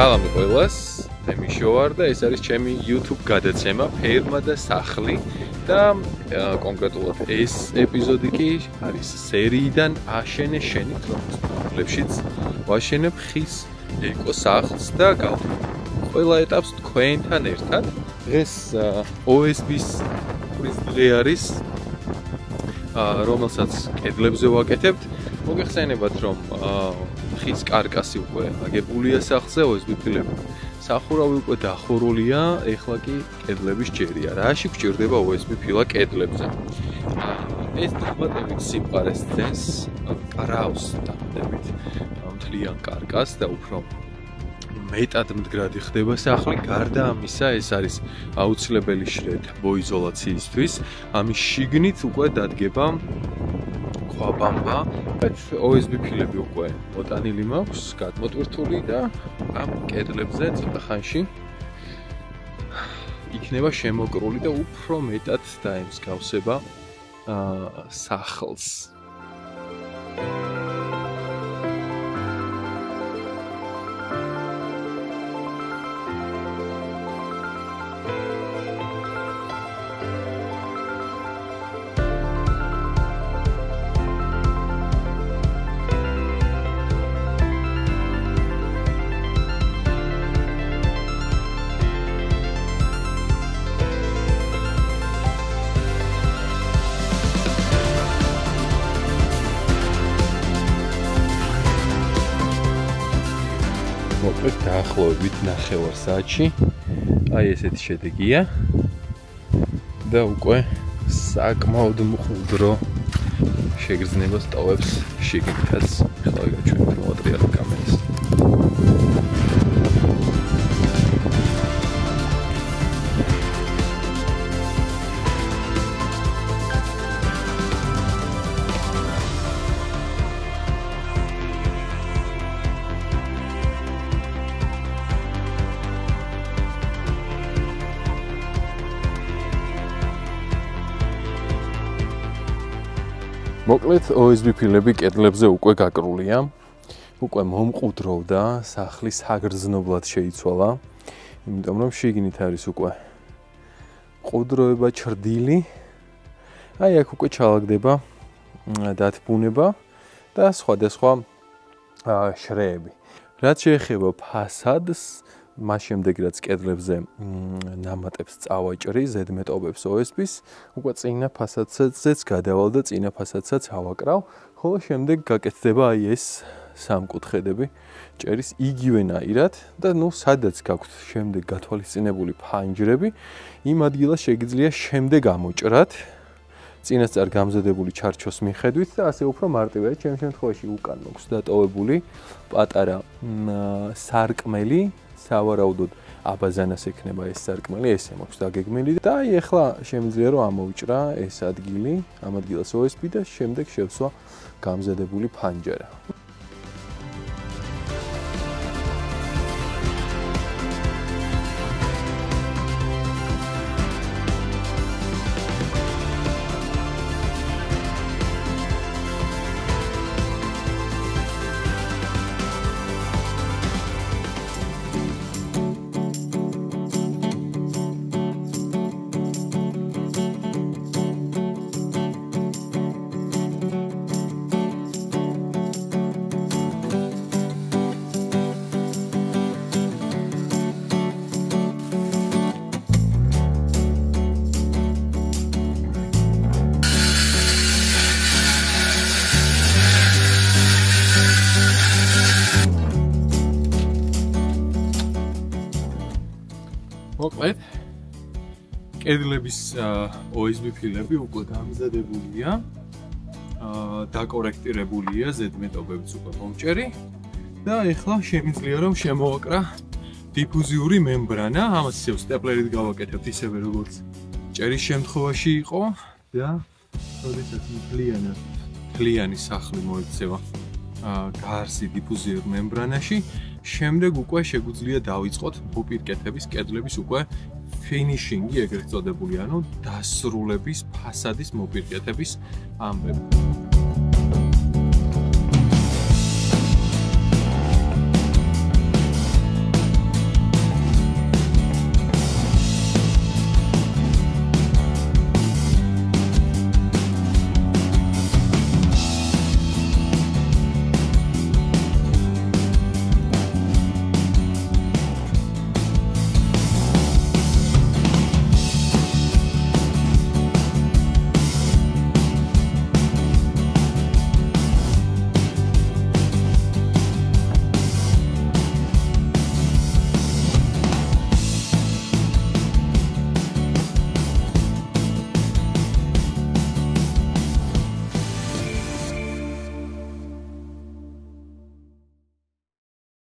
სალამი ყველას, მე მიშო ვარ და ეს არის ჩემი YouTube გადაცემა ფერმა და სახლი და კონკრეტულად ეს ეპიზოდი კი არის სერიიდან აშენე შენით, რომლებშიც ვაშენებ ხის ეკო სახლს და გავხსნით ყველა ეტაპს თქვენთან ერთად. დღეს OSB-ს დღე არის, რომელსაც კედლებზე ვაკეთებთ. მოგეხსენებათ, რომ ხის კარკასი უკვე აგებულია სახლზე, OSB ფილები. სახურავი უკვე დახურულია, ეხლა კი კედლების ჯერია. რაში გვჭირდება OSB ფილა კედლებზე? ეს დამატებით სიმყარეს ძენს, კრავს დამატებით მთლიან კარკას და უფრო მეტად მდგრადი ხდება სახლი. გარდა ამისა, ეს არის აუცილებელი შრეთ ბოიზოლაციისთვის. ამის შიგნით უკვე დადგება ქვაბამბა, OSB ფილები უკვე მოტანილი მაქვს, გადმოტვირთული და ამ კედლებზე ცოტა ხანში იქნება შემოკრული და უფრო მეტად დაემსგავსება სახლს. მოკლედ დაახლოებით 9 საათში აი ესეთი შედეგია და უკვე საკმაოდ მყუდრო შეგრძნებას ტოვებს შიგნითაც. ახლა გაჩვენებთ მოატრიალებ კამერას. მოკლედ OSB ფილები კედლებზე უკვე გაკრულია. უკვე მომყუდროვდა, სახლი საგრძნობლად შეიცვალა. იმიტომ რომ შიგნით არის უკვე ყუდროება ჩრდილი. აი აქ უკვე ჩალაგდება დათბუნება და სხვადასხვა შრეები. რაც შეეხება ფასადს, მას შემდეგ რაც კედლებზე ნამატებს წავაჭრი, ზედმეტობებს OSB-ს, უკვე წინა ფასადსაც გადავალ და წინა ფასადსაც ავაკრავ, ხოლო შემდეგ გაკეთდება აი ეს სამკუთხედები, ჭერის იგივენაირად და სადაც გაქვთ შემდეგ გათვალისწინებული ფანჯრები, იმ ადგილას შეგიძლია შემდეგ ამოჭრათ წინასწარ გამზადებული ჩარჩოს მიხედვით და ასე უფრო მარტივია. ჩემ შემთხვევაში უკან მაქვს დატოვებული პატარა სარკმელი, სავარაუდოდ აბაზანას ექნება ეს სარკმელი, ესე მაქვს დაგეგმილი და აი ახლა შემიძლია რომ ამოვჭრა ეს ადგილი, ამ ადგილას OSB და შემდეგ შევსვა გამზადებული ფანჯარა. მოკლედ კედლების OSB ფილები უკვე გამზადებულია, დაკორექტირებულია, ზედმეტობებიც უკვე მომჭერი და ეხლა შემიძლია რომ შემოვაკრა დიფუზიური მემბრანა, ამას ისევ სტეპლერით გავაკეთებთ ისევე როგორც ჭერის შემთხვევაში იყო და როდესაც მთლიანი სახლი მოექცევა გარსი დიფუზიურ მემბრანაში, შემდეგ უკვე შეგვიძლია დავიწყოთ მოპირკეთების კედლების უკვე ფინიშინგი, ეგრეთ წოდებული, ანუ დასრულების, ფასადის მოპირკეთების ამბები.